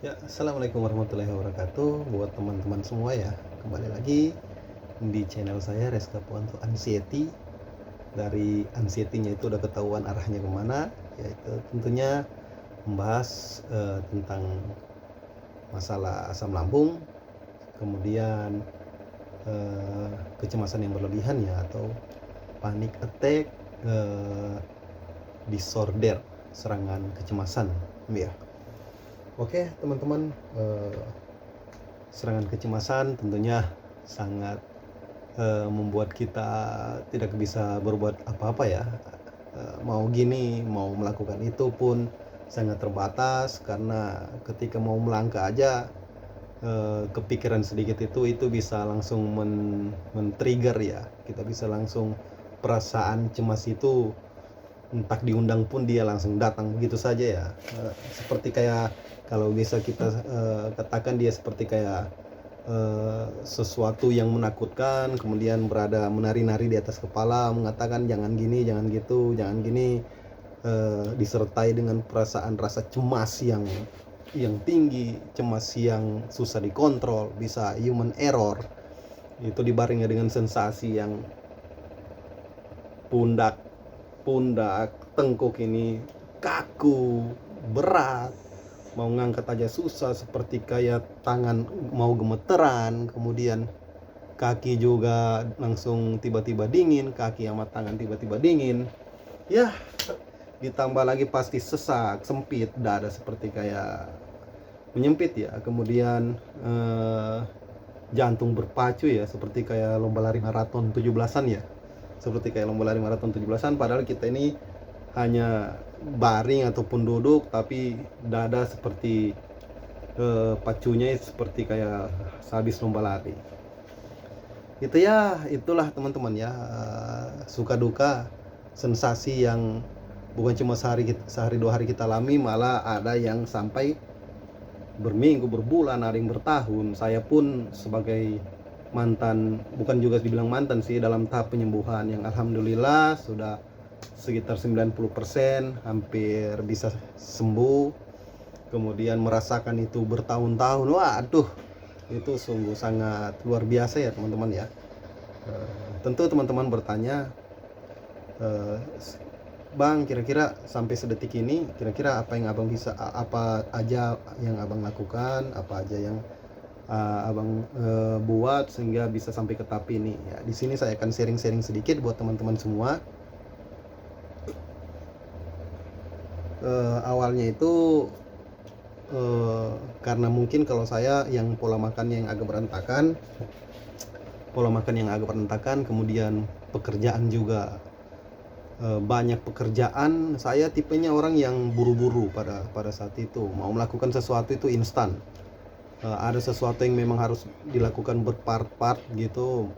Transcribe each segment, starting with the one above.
Ya, assalamualaikum warahmatullahi wabarakatuh buat teman-teman semua ya. Kembali lagi di channel saya Reska Puanto Anxiety. Dari anxiety-nya itu udah ketahuan arahnya kemana, yaitu tentunya membahas tentang masalah asam lambung, kemudian kecemasan yang berlebihan ya, atau panic attack disorder, serangan kecemasan ya. Oke teman-teman, serangan kecemasan tentunya sangat membuat kita tidak bisa berbuat apa-apa ya. Mau gini, mau melakukan itu pun sangat terbatas, karena ketika mau melangkah aja kepikiran sedikit itu bisa langsung men-trigger ya. Kita bisa langsung, perasaan cemas itu entah diundang pun dia langsung datang begitu saja ya. Seperti kayak, kalau bisa kita katakan, dia seperti kayak sesuatu yang menakutkan, kemudian berada menari-nari di atas kepala, mengatakan jangan gini, jangan gitu, jangan gini, disertai dengan perasaan rasa cemas yang tinggi, cemas yang susah dikontrol, bisa human error. Itu dibarengi dengan sensasi yang pundak tengkuk ini kaku, berat, mau ngangkat aja susah, seperti kayak tangan mau gemeteran, kemudian kaki juga langsung tiba-tiba dingin, kaki sama tangan tiba-tiba dingin ya. Ditambah lagi pasti sesak, sempit, dada seperti kayak menyempit ya. Kemudian jantung berpacu ya, seperti kayak lomba lari maraton 17-an ya, seperti kayak lomba lari maraton 17-an, padahal kita ini hanya baring ataupun duduk, tapi dada seperti pacunya seperti kayak sehabis lomba lari. Itu ya, itulah teman-teman ya, suka duka, sensasi yang bukan cuma sehari 2 hari kita alami, malah ada yang sampai berminggu, berbulan, ada yang bertahun. Saya pun sebagai mantan, bukan juga dibilang mantan sih, dalam tahap penyembuhan yang alhamdulillah sudah sekitar 90%, hampir bisa sembuh, kemudian merasakan itu bertahun-tahun. Waduh, itu sungguh sangat luar biasa ya teman-teman ya. Tentu teman-teman bertanya, Bang, kira-kira sampai sedetik ini, kira-kira apa yang abang bisa, apa aja yang abang lakukan, apa aja yang abang buat sehingga bisa sampai ke tahap ini ya. Di sini saya akan sharing-sharing sedikit buat teman-teman semua. Awalnya itu karena mungkin kalau saya yang pola makan yang agak berantakan, kemudian pekerjaan juga, banyak pekerjaan. Saya tipenya orang yang buru-buru pada saat itu, mau melakukan sesuatu itu instan. Ada sesuatu yang memang harus dilakukan berpart-part gitu,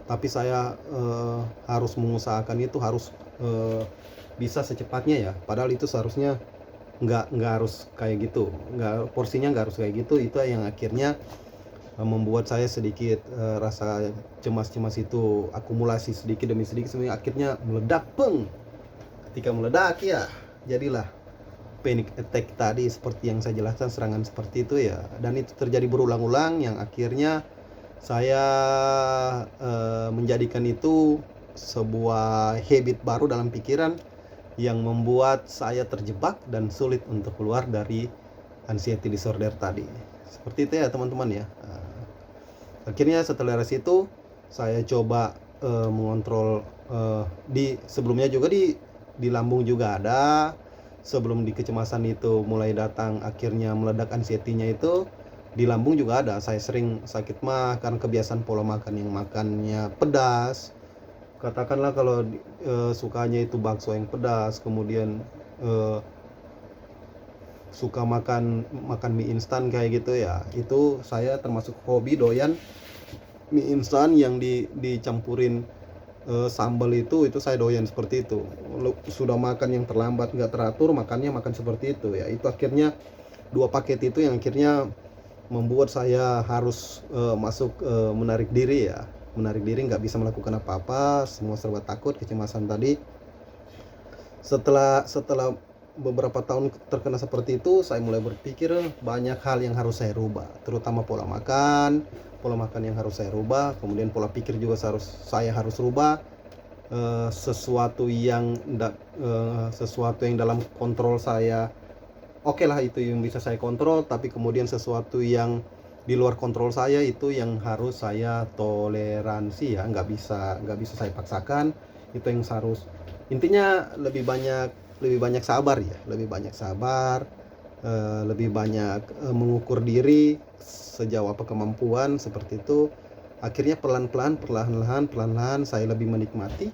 tapi saya harus mengusahakan itu harus bisa secepatnya ya, padahal itu seharusnya nggak harus kayak gitu, porsinya nggak harus kayak gitu. Itu yang akhirnya membuat saya sedikit rasa cemas itu akumulasi sedikit demi sedikit, sampai akhirnya meledak, peng. Ketika meledak ya, jadilah panic attack tadi, seperti yang saya jelaskan, serangan seperti itu ya. Dan itu terjadi berulang-ulang, yang akhirnya saya menjadikan itu sebuah habit baru dalam pikiran, yang membuat saya terjebak dan sulit untuk keluar dari anxiety disorder tadi. Seperti itu ya teman-teman ya. Akhirnya setelah dari situ saya coba mengontrol, di sebelumnya juga di lambung juga ada. Sebelum di kecemasan itu mulai datang, akhirnya meledak anxiety-nya itu, di lambung juga ada. Saya sering sakit mah karena kebiasaan pola makan yang makannya pedas. Katakanlah kalau sukanya itu bakso yang pedas, kemudian suka makan mie instan kayak gitu ya. Itu saya termasuk hobi doyan mie instan yang dicampurin sambal itu saya doyan seperti itu. Sudah makan yang terlambat, nggak teratur makannya, makan seperti itu ya. Itu akhirnya 2 paket itu yang akhirnya membuat saya harus masuk menarik diri ya. Menarik diri, nggak bisa melakukan apa-apa, semua serba takut, kecemasan tadi. Setelah beberapa tahun terkena seperti itu, saya mulai berpikir banyak hal yang harus saya rubah, terutama pola makan yang harus saya rubah, kemudian pola pikir juga saya harus rubah. Sesuatu yang dalam kontrol saya, oke lah, itu yang bisa saya kontrol, tapi kemudian sesuatu yang di luar kontrol saya itu yang harus saya toleransi ya, nggak bisa saya paksakan. Itu yang harus, intinya lebih banyak sabar ya, lebih banyak sabar, lebih banyak mengukur diri sejauh apa kemampuan, seperti itu. Akhirnya perlahan-lahan saya lebih menikmati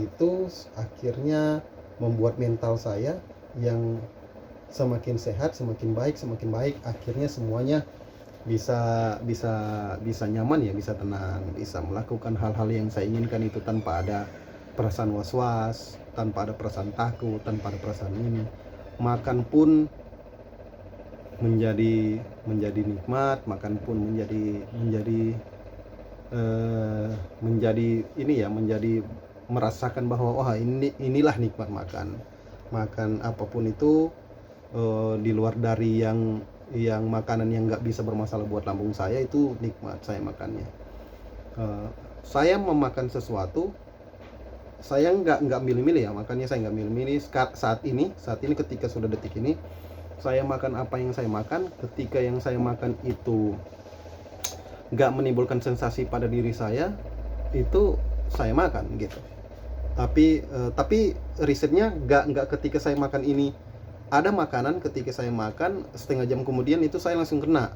itu, akhirnya membuat mental saya yang semakin sehat, semakin baik, akhirnya semuanya bisa nyaman ya, bisa tenang, bisa melakukan hal-hal yang saya inginkan itu tanpa ada perasaan was-was, tanpa ada perasaan takut, tanpa ada perasaan ini. Makan pun menjadi nikmat, makan pun menjadi merasakan bahwa wah, inilah nikmat makan apapun itu, di luar dari yang makanan yang nggak bisa bermasalah buat lambung saya, itu nikmat saya makannya. Saya memakan sesuatu, saya nggak milih-milih ya, makanya saya nggak milih-milih. Saat ini ketika sudah detik ini, saya makan apa yang saya makan. Ketika yang saya makan itu nggak menimbulkan sensasi pada diri saya, itu saya makan gitu. Tapi risetnya nggak ketika saya makan ini, ada makanan ketika saya makan setengah jam kemudian itu saya langsung kena.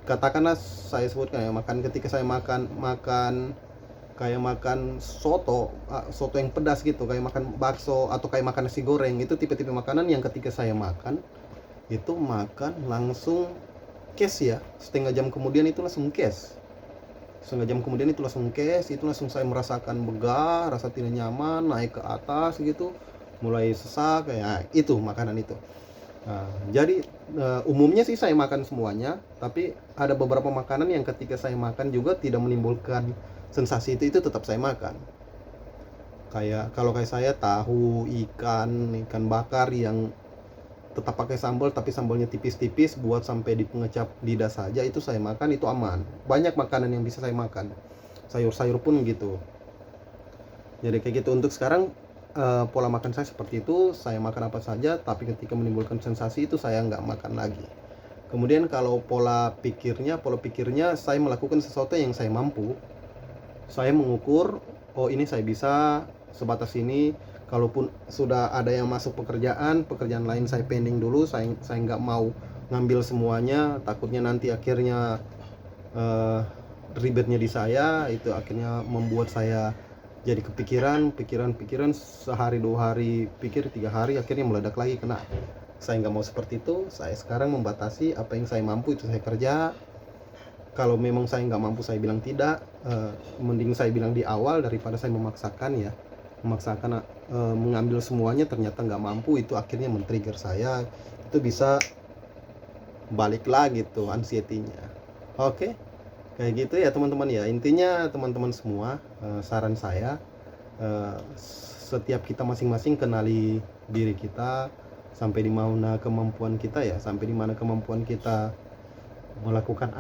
Katakanlah saya sebutkan ya, ketika saya makan kayak makan soto yang pedas gitu, kayak makan bakso atau kayak makan nasi goreng, itu tipe-tipe makanan yang ketika saya makan itu langsung kes ya, setengah jam kemudian itu langsung kes. Itu langsung saya merasakan begah, rasa tidak nyaman, naik ke atas gitu, mulai sesak, kayak itu makanan itu. Jadi umumnya sih saya makan semuanya, tapi ada beberapa makanan yang ketika saya makan juga tidak menimbulkan sensasi itu tetap saya makan. Kayak saya tahu ikan bakar yang tetap pakai sambal, tapi sambalnya tipis-tipis buat sampai di pengecap lidah saja, itu saya makan, itu aman. Banyak makanan yang bisa saya makan, sayur-sayur pun gitu. Jadi kayak gitu. Untuk sekarang pola makan saya seperti itu, saya makan apa saja, tapi ketika menimbulkan sensasi itu saya nggak makan lagi. Kemudian kalau pola pikirnya saya melakukan sesuatu yang saya mampu. Saya mengukur, oh ini saya bisa sebatas ini. Kalaupun sudah ada yang masuk pekerjaan lain saya pending dulu, saya nggak mau ngambil semuanya, takutnya nanti akhirnya ribetnya di saya, itu akhirnya membuat saya jadi pikiran sehari 2 hari pikir, 3 hari akhirnya meledak lagi kena. Saya nggak mau seperti itu. Saya sekarang membatasi apa yang saya mampu itu saya kerja. Kalau memang saya nggak mampu, saya bilang tidak. Mending saya bilang di awal daripada saya memaksakan mengambil semuanya ternyata nggak mampu, itu akhirnya men-trigger saya, itu bisa balik lagi tuh anxiety-nya. Oke, kayak gitu ya teman-teman ya. Intinya teman-teman semua, saran saya, setiap kita masing-masing kenali diri kita, sampai di mana kemampuan kita ya, melakukan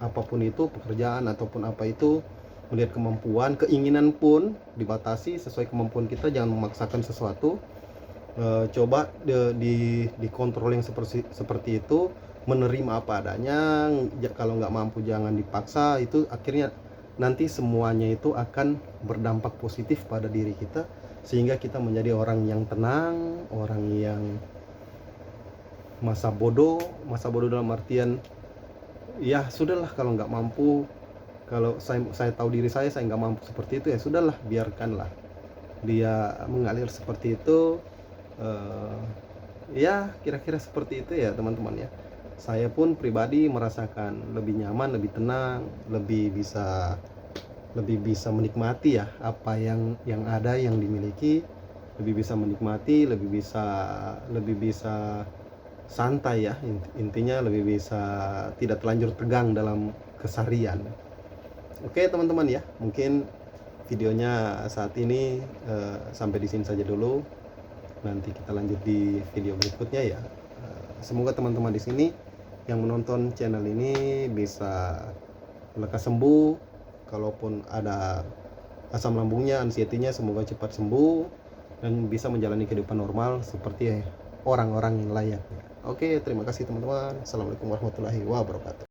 apapun itu, pekerjaan ataupun apa itu, melihat kemampuan, keinginan pun dibatasi sesuai kemampuan kita, jangan memaksakan sesuatu. Coba dikontrol yang seperti itu, menerima apa adanya. Kalau nggak mampu jangan dipaksa, itu akhirnya nanti semuanya itu akan berdampak positif pada diri kita, sehingga kita menjadi orang yang tenang, orang yang masa bodoh dalam artian ya sudahlah, kalau nggak mampu, kalau saya tahu diri saya nggak mampu seperti itu, ya sudahlah, biarkanlah dia mengalir seperti itu. Ya kira-kira seperti itu ya teman-teman ya. Saya pun pribadi merasakan lebih nyaman, lebih tenang, lebih bisa menikmati ya apa yang ada, yang dimiliki, lebih bisa menikmati, lebih bisa santai ya, intinya lebih bisa tidak terlanjur tegang dalam keseharian. Oke teman-teman ya, mungkin videonya saat ini sampai di sini saja dulu. Nanti kita lanjut di video berikutnya ya. Semoga teman-teman di sini yang menonton channel ini bisa lekas sembuh. Kalaupun ada asam lambungnya, anxiety-nya, semoga cepat sembuh dan bisa menjalani kehidupan normal seperti orang-orang yang layaknya. Oke, terima kasih teman-teman. Assalamualaikum warahmatullahi wabarakatuh.